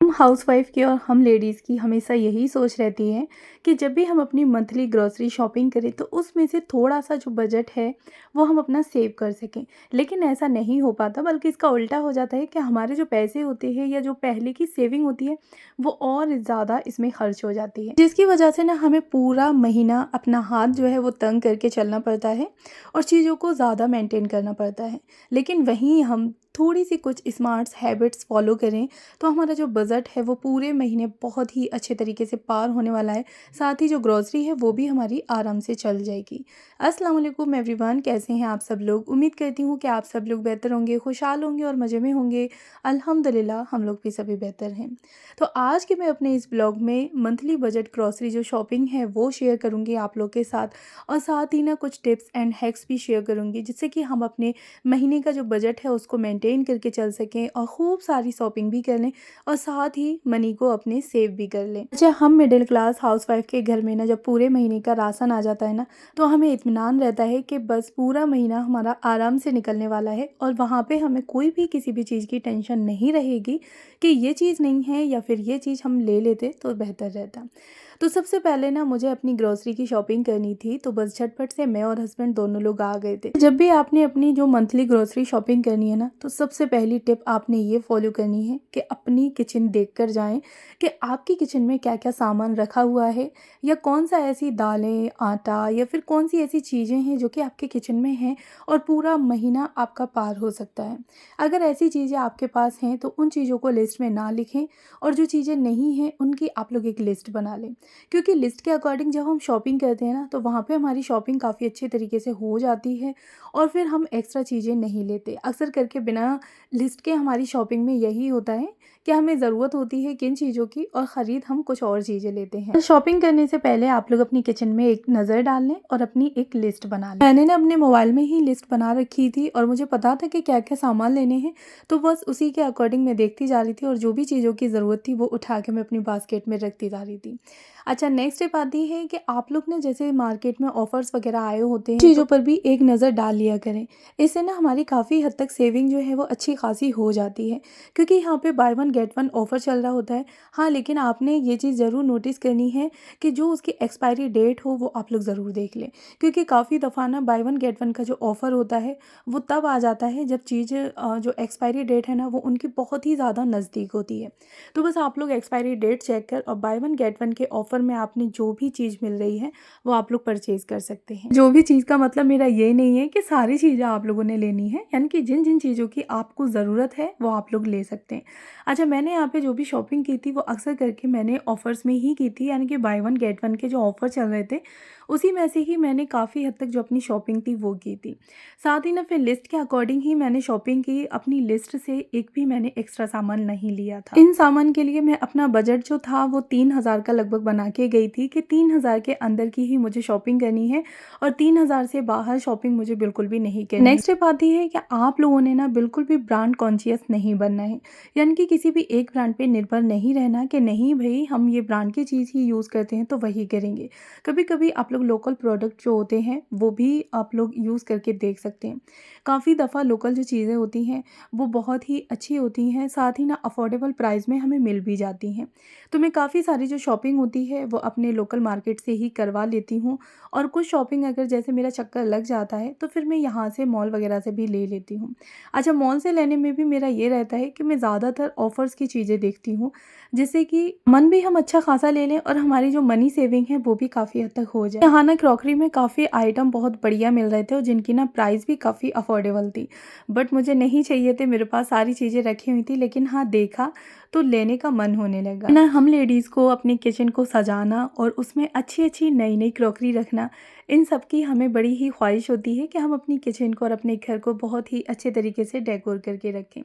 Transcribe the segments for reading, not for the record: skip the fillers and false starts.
हम हाउसवाइफ़ की और हम लेडीज़ की हमेशा यही सोच रहती है कि जब भी हम अपनी मंथली ग्रॉसरी शॉपिंग करें तो उसमें से थोड़ा-सा जो बजट है वो हम अपना सेव कर सकें। लेकिन ऐसा नहीं हो पाता, बल्कि इसका उल्टा हो जाता है कि हमारे जो पैसे होते हैं या जो पहले की सेविंग होती है वो और ज़्यादा इसमें खर्च हो जाती है। जिसकी वजह से ना हमें पूरा महीना अपना हाथ जो है वो तंग करके चलना पड़ता है और चीज़ों को ज़्यादा मेंटेन करना पड़ता है। लेकिन वहीं हम थोड़ी-सी कुछ स्मार्ट्स हैबिट्स फ़ॉलो करें तो हमारा जो बजट है वो पूरे महीने बहुत ही अच्छे तरीके से पार होने वाला है। साथ ही जो ग्रॉसरी है वो भी हमारी आराम से चल जाएगी। अस्सलाम वालेकुम एवरीवन, कैसे हैं आप सब लोग? उम्मीद करती हूँ कि आप सब लोग बेहतर होंगे, खुशहाल होंगे और मज़े में होंगे। अल्हम्दुलिल्लाह हम लोग भी सभी बेहतर हैं। तो आज के मैं अपने इस ब्लॉग में मंथली बजट ग्रॉसरी जो शॉपिंग है वो शेयर करूँगी आप लोग के साथ, और साथ ही ना कुछ टिप्स एंड हैक्स भी शेयर करूँगी जिससे कि हम अपने महीने का जो बजट है उसको मेंटेन करके चल सकें और खूब सारी शॉपिंग भी कर लें और साथ ही मनी को अपने सेव भी कर लें। अच्छा, हम मिडिल क्लास हाउसवाइफ के घर में ना जब पूरे महीने का राशन आ जाता है ना तो हमें इत्मीनान रहता है कि बस पूरा महीना हमारा आराम से निकलने वाला है और वहाँ पे हमें कोई भी किसी भी चीज़ की टेंशन नहीं रहेगी कि ये चीज़ नहीं है या फिर ये चीज़ हम ले लेते तो बेहतर रहता। तो सबसे पहले ना मुझे अपनी ग्रोसरी की शॉपिंग करनी थी, तो बस झटपट से मैं और हस्बैंड दोनों लोग आ गए थे। जब भी आपने अपनी जो मंथली ग्रोसरी शॉपिंग करनी है ना तो सबसे पहली टिप आपने ये फॉलो करनी है कि अपनी किचन देख कर जाएँ कि आपकी किचन में क्या क्या सामान रखा हुआ है, या कौन सा ऐसी दालें, आटा या फिर कौन सी ऐसी चीज़ें हैं जो कि आपके किचन में हैं और पूरा महीना आपका पार हो सकता है। अगर ऐसी चीज़ें आपके पास हैं तो उन चीज़ों को लिस्ट में ना लिखें, और जो चीज़ें नहीं हैं उनकी आप लोग एक लिस्ट बना लें, क्योंकि लिस्ट के अकॉर्डिंग जब हम शॉपिंग करते हैं ना तो वहाँ पे हमारी शॉपिंग काफ़ी अच्छे तरीके से हो जाती है और फिर हम एक्स्ट्रा चीज़ें नहीं लेते। अक्सर करके बिना लिस्ट के हमारी शॉपिंग में यही होता है कि हमें ज़रूरत होती है किन चीज़ों की और ख़रीद हम कुछ और चीज़ें लेते हैं। तो शॉपिंग करने से पहले आप लोग अपनी किचन में एक नज़र डाल लें और अपनी एक लिस्ट बना लें। मैंने ना अपने मोबाइल में ही लिस्ट बना रखी थी और मुझे पता था कि क्या क्या सामान लेने हैं, तो बस उसी के अकॉर्डिंग मैं देखती जा रही थी और जो भी चीज़ों की ज़रूरत थी वो उठा के मैं अपनी बास्केट में रखती जा रही थी। अच्छा, नेक्स्ट स्टेप आती है कि आप लोग ना जैसे मार्केट में ऑफर्स वगैरह आए होते हैं चीज़ों पर भी एक नज़र डाल लिया करें। इससे ना हमारी काफ़ी हद तक सेविंग जो है वो अच्छी खासी हो जाती है, क्योंकि यहाँ पे by one get one offer चल रहा होता है। हाँ, लेकिन आपने ये चीज़ ज़रूर नोटिस करनी है कि जो उसकी एक्सपायरी डेट हो वो आप लोग ज़रूर देख लें, क्योंकि काफ़ी दफ़ा ना बाय वन गेट वन का जो ऑफ़र होता है वो तब आ जाता है जब चीज़ जो एक्सपायरी डेट है ना वो उनकी बहुत ही ज़्यादा नज़दीक होती है। तो बस आप लोग एक्सपायरी डेट चेक कर और बाय वन गेट वन के ऑफ़र में आपने जो भी चीज़ मिल रही है वो आप लोग परचेज़ कर सकते हैं। जो भी चीज़ का मतलब मेरा ये नहीं है कि सारी चीज़ें आप लोगों ने लेनी है, यानी कि जिन जिन चीज़ों की आपको ज़रूरत है वो आप लोग ले सकते हैं। अच्छा, मैंने यहाँ पे जो भी शॉपिंग की थी वो अक्सर करके मैंने ऑफ़र्स में ही की थी, यानी कि बाय वन गेट वन के जो ऑफ़र चल रहे थे उसी में से ही मैंने काफ़ी हद तक जो अपनी शॉपिंग थी वो की थी। साथ ही ना फिर लिस्ट के अकॉर्डिंग ही मैंने शॉपिंग की, अपनी लिस्ट से एक भी मैंने एक्स्ट्रा सामान नहीं लिया था। इन सामान के लिए मैं अपना बजट जो था वो 3000 का लगभग बना के गई थी कि 3000 के अंदर की ही मुझे शॉपिंग करनी है और 3000 से बाहर शॉपिंग मुझे बिल्कुल भी नहीं करनी। नेक्स्ट स्टेप आती है कि आप लोगों ने ना बिल्कुल भी ब्रांड कॉन्शियस नहीं बनना है, यानी कि किसी भी एक ब्रांड पे निर्भर नहीं रहना कि नहीं भाई हम ये ब्रांड की चीज़ ही यूज़ करते हैं तो वही करेंगे। कभी कभी आप लोग लोकल प्रोडक्ट जो होते हैं वो भी आप लोग यूज़ करके देख सकते हैं। काफ़ी दफ़ा लोकल जो चीज़ें होती हैं वो बहुत ही अच्छी होती हैं, साथ ही ना अफोर्डेबल प्राइस में हमें मिल भी जाती हैं। तो मैं काफ़ी सारी जो शॉपिंग होती है वो अपने लोकल मार्केट से ही करवा लेती हूँ, और कुछ शॉपिंग अगर जैसे मेरा चक्कर लग जाता है तो फिर मैं यहाँ से मॉल वगैरह से भी ले लेती हूँ। अच्छा, मॉल से लेने में भी मेरा ये रहता है कि मैं ज़्यादातर ऑफ़र्स की चीज़ें देखती हूँ, जिससे कि मन भी हम अच्छा खासा ले लें और हमारी जो मनी सेविंग है वो भी काफ़ी हद तक हो जाए। यहाँ ना क्रॉकरी में काफ़ी आइटम बहुत बढ़िया मिल रहे थे और जिनकी ना प्राइस भी काफ़ी अफोर्डेबल थी, बट मुझे नहीं चाहिए थे, मेरे पास सारी चीज़ें रखी हुई थी, लेकिन हाँ देखा तो लेने का मन होने लगा ना। हम लेडीज़ को अपनी किचन को सजाना और उसमें अच्छी अच्छी नई नई क्रॉकरी रखना, इन सब की हमें बड़ी ही ख्वाहिश होती है कि हम अपनी किचन को और अपने घर को बहुत ही अच्छे तरीके से डेकोर करके रखें।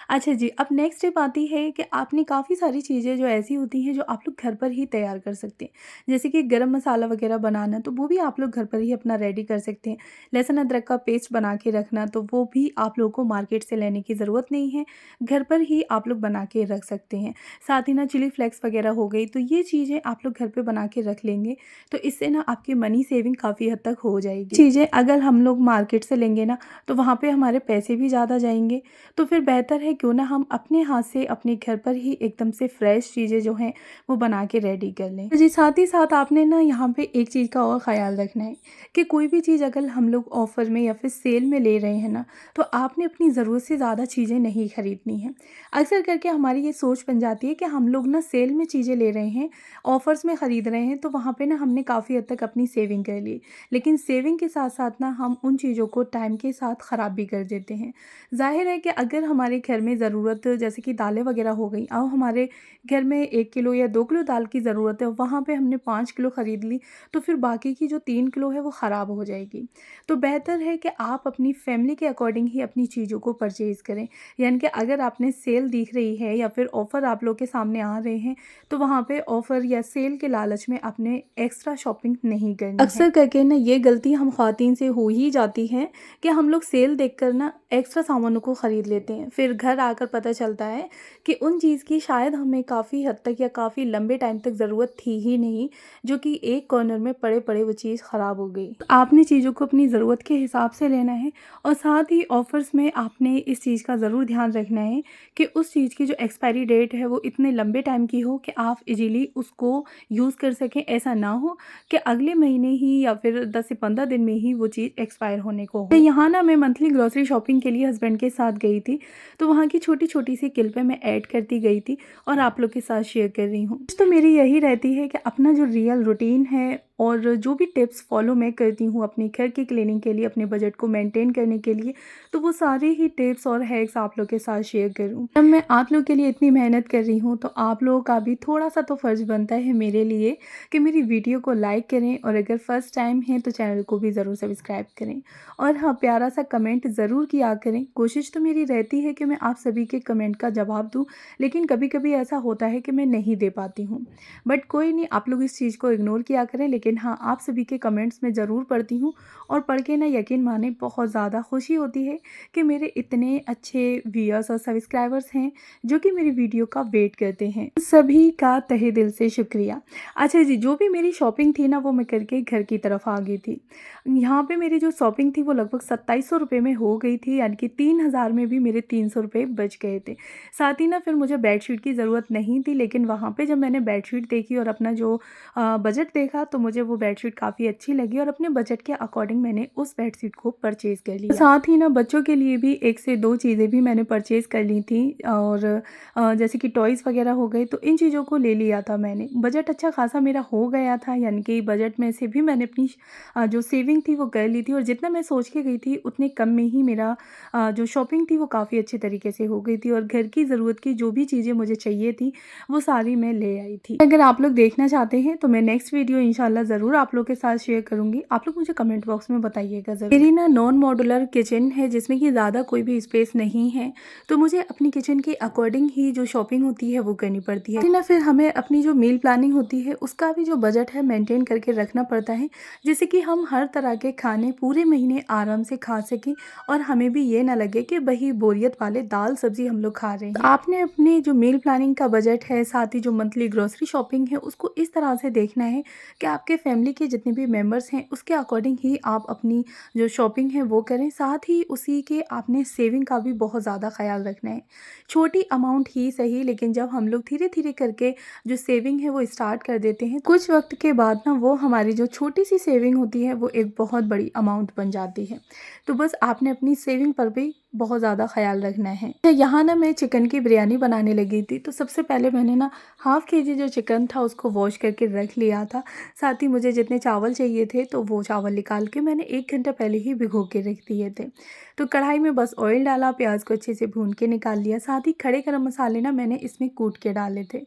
अच्छा जी, अब नेक्स्ट स्टेप आती है कि आपने काफ़ी सारी चीज़ें जो ऐसी होती हैं जो आप लोग घर पर ही तैयार कर सकते हैं, जैसे कि गरम मसाला वगैरह बनाना, तो वो भी आप लोग घर पर ही अपना रेडी कर सकते हैं। लहसुन अदरक का पेस्ट बना के रखना, तो वो भी आप लोगों को मार्केट से लेने की ज़रूरत नहीं है, घर पर ही आप लोग बना के रख सकते हैं। साथ ही ना चिली फ्लेक्स वगैरह हो गई, तो ये चीज़ें आप लोग घर पे बना के रख लेंगे तो इससे ना आपकी मनी सेविंग काफ़ी हद तक हो जाएगी। चीज़ें अगर हम लोग मार्केट से लेंगे ना तो वहाँ पे हमारे पैसे भी ज़्यादा जाएंगे, तो फिर बेहतर है क्यों ना हम अपने हाथ से अपने घर पर ही एकदम से फ्रेश चीज़ें जो हैं वो बना के रेडी कर लें। तो जी साथ ही साथ आपने ना यहाँ पे एक चीज़ का और ख़्याल रखना है कि कोई भी चीज़ अगर हम लोग ऑफ़र में या फिर सेल में ले रहे हैं ना, तो आपने अपनी ज़रूरत से ज़्यादा चीज़ें नहीं खरीदनी हैं। अक्सर करके हमारी ये सोच बन जाती है कि हम लोग ना सेल में चीज़ें ले रहे हैं, ऑफ़र्स में ख़रीद रहे हैं, तो वहाँ पे ना हमने काफ़ी हद तक अपनी सेविंग कर ली। लेकिन सेविंग के साथ-साथ ना हम उन चीज़ों को टाइम के साथ ख़राब भी कर देते हैं। ज़ाहिर है कि अगर हमारे घर में ज़रूरत जैसे कि दालें वग़ैरह हो गई, अब हमारे घर में 1 किलो या 2 किलो दाल की ज़रूरत है, वहाँ पे हमने 5 किलो ख़रीद ली, तो फिर बाकी की जो 3 किलो है वो ख़राब हो जाएगी। तो बेहतर है कि आप अपनी फ़ैमिली के अकॉर्डिंग ही अपनी चीज़ों को परचेज़ करें। यानी कि अगर आपने सेल दिख रही है या फिर ऑफ़र आप लोग के सामने आ रहे हैं, तो वहाँ पे ऑफ़र या सेल के लालच में आपने एक्स्ट्रा शॉपिंग नहीं करनी है। अक्सर करके ना ये गलती हम ख़वातीन से हो ही जाती है कि हम लोग सेल देखकर ना एक्स्ट्रा सामानों को ख़रीद लेते हैं। फिर घर आकर पता चलता है कि उन चीज़ की शायद हमें काफ़ी हद तक या काफ़ी लंबे टाइम तक ज़रूरत थी ही नहीं, जो कि एक कॉर्नर में पड़े-पड़े वो चीज़ ख़राब हो गई। आपने चीज़ों को अपनी ज़रूरत के हिसाब से लेना है और साथ ही ऑफ़र्स में आपने इस चीज़ का ज़रूर ध्यान रखना है कि उस चीज़ की जो एक्सपायरी डेट है वो इतने लंबे टाइम की हो कि आप ईज़िली उसको यूज़ कर सकें। ऐसा ना हो कि अगले महीने ही या फिर 10 से 15 दिन में ही वो चीज़ एक्सपायर होने को हो। यहाँ ना मैं मंथली ग्रॉसरी शॉपिंग के लिए हस्बैंड के साथ गई थी, तो वहाँ की छोटी-छोटी सी क्लिपें मैं ऐड करती गई थी और आप लोग के साथ शेयर कर रही हूँ। तो मेरी यही रहती है कि अपना जो रियल रूटीन है और जो भी टिप्स फॉलो मैं करती हूँ अपने घर की क्लीनिंग के लिए, अपने बजट को मेंटेन करने के लिए, तो वो सारे ही टिप्स और हैक्स आप लोग के साथ शेयर करूँ। जब मैं आप लोग के लिए इतनी मेहनत कर रही हूँ, तो आप लोगों का भी थोड़ा-सा तो फ़र्ज़ बनता है मेरे लिए कि मेरी वीडियो को लाइक करें और अगर फर्स्ट टाइम है तो चैनल को भी ज़रूर सब्सक्राइब करें। और हाँ, प्यारा सा कमेंट ज़रूर किया करें। कोशिश तो मेरी रहती है कि मैं आप सभी के कमेंट का जवाब दूँ, लेकिन कभी-कभी ऐसा होता है कि मैं नहीं दे पाती हूँ। बट कोई नहीं, आप लोग इस चीज़ को इग्नोर किया करें, लेकिन हाँ, आप सभी के कमेंट्स मैं ज़रूर पढ़ती हूँ और पढ़ के ना यकीन मानें बहुत ज़्यादा खुशी होती है कि मेरे इतने अच्छे व्यूअर्स और सब्सक्राइबर्स हैं जो कि मेरी वीडियो का वेट करते हैं। सभी का तहे दिल से शुक्रिया। अच्छा जी, जो भी मेरी शॉपिंग थी ना वो मैं करके घर की तरफ आ गई थी। यहाँ पे मेरी जो शॉपिंग थी वो लगभग 2700 रुपये में हो गई थी, यानी कि 3000 में भी मेरे 300 रुपये बच गए थे। साथ ही ना फिर मुझे बेडशीट की ज़रूरत नहीं थी, लेकिन वहाँ पे जब मैंने बेडशीट देखी और अपना जो बजट देखा तो मुझे वो बेडशीट काफ़ी अच्छी लगी और अपने बजट के अकॉर्डिंग मैंने उस बेडशीट को परचेज़ कर लिया। साथ ही ना बच्चों के लिए भी 1 से 2 चीज़ें भी मैंने परचेज़ कर ली थी और जैसे कि टॉयज़ वगैरह हो गए, तो इन चीज़ों को ले लिया था मैंने। बजट अच्छा खासा मेरा हो गया था, यानी कि बजट में से भी मैंने अपनी जो सेविंग थी वो कर ली थी और जितना मैं सोच के गई थी उतने कम में ही मेरा जो शॉपिंग थी वो काफ़ी अच्छे तरीके से हो गई थी और घर की ज़रूरत की जो भी चीज़ें मुझे चाहिए थी वो सारी मैं ले आई थी। अगर आप लोग देखना चाहते हैं तो मैं नेक्स्ट वीडियो इंशाल्लाह ज़रूर आप लोग के साथ शेयर करूँगी। आप लोग मुझे कमेंट बॉक्स में बताइएगा ज़रूर। मेरी ना नॉन मॉड्यूलर किचन है जिसमें कि ज़्यादा कोई भी स्पेस नहीं है, तो मुझे अपनी किचन के अकॉर्डिंग ही जो शॉपिंग होती है वो करनी पड़ती है। ना फिर हमें अपनी जो मील प्लानिंग होती है उसका भी जो बजट है मेंटेन करके रखना पड़ता है, जिससे कि हम हर तरह के खाने पूरे महीने आराम से खा सकें और हमें भी ये ना लगे कि वही बोरियत वाले दाल सब्जी हम लोग खा रहे हैं। आपने अपने जो मील प्लानिंग का बजट है, साथ ही जो मंथली ग्रोसरी शॉपिंग है, उसको इस तरह से देखना है कि आपके फैमिली के जितने भी मेंबर्स हैं उसके अकॉर्डिंग ही आप अपनी जो शॉपिंग है वो करें। साथ ही उसी के आपने सेविंग का भी बहुत ज़्यादा ख्याल रखना है। छोटी अमाउंट ही सही, लेकिन जब हम लोग धीरे-धीरे करके जो सेविंग है वो स्टार्ट कर देते हैं, कुछ वक्त के बाद ना वो हमारी जो छोटी सी सेविंग होती है वो एक बहुत बड़ी अमाउंट बन जाती है। तो बस आपने अपनी सेविंग पर भी बहुत ज़्यादा ख्याल रखना है। यहाँ ना मैं चिकन की बिरयानी बनाने लगी थी, तो सबसे पहले मैंने ना हाफ़ केजी जो चिकन था उसको वॉश करके रख लिया था। साथ ही मुझे जितने चावल चाहिए थे तो वो चावल निकाल के मैंने 1 घंटा पहले ही भिगो के रख दिए थे। तो कढ़ाई में बस ऑयल डाला, प्याज को अच्छे से भून के निकाल लिया। साथ ही खड़े गरम मसाले ना मैंने इसमें कूट के डाले थे।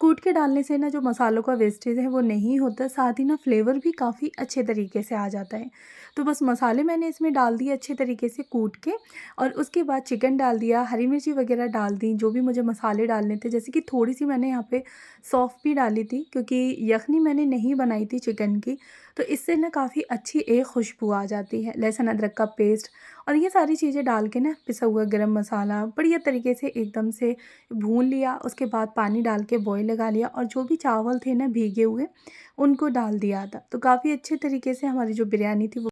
कूट के डालने से ना जो मसालों का वेस्टेज है वो नहीं होता, साथ ही ना फ्लेवर भी काफ़ी अच्छे तरीके से आ जाता है। तो बस मसाले मैंने इसमें डाल दिए अच्छे तरीके से कूट के और उसके बाद चिकन डाल दिया, हरी मिर्ची वगैरह डाल दी, जो भी मुझे मसाले डालने थे। जैसे कि थोड़ी-सी मैंने यहाँ पे सौंफ भी डाली थी, क्योंकि यखनी मैंने नहीं बनाई थी चिकन की, तो इससे ना काफ़ी अच्छी एक खुशबू आ जाती है। लहसुन अदरक का पेस्ट और ये सारी चीज़ें डाल के ना पिसा हुआ गरम मसाला बढ़िया तरीके से एकदम से भून लिया। उसके बाद पानी डाल के बॉयल लगा लिया और जो भी चावल थे ना भीगे हुए उनको डाल दिया था। तो काफ़ी अच्छे तरीके से हमारी जो बिरयानी थी वो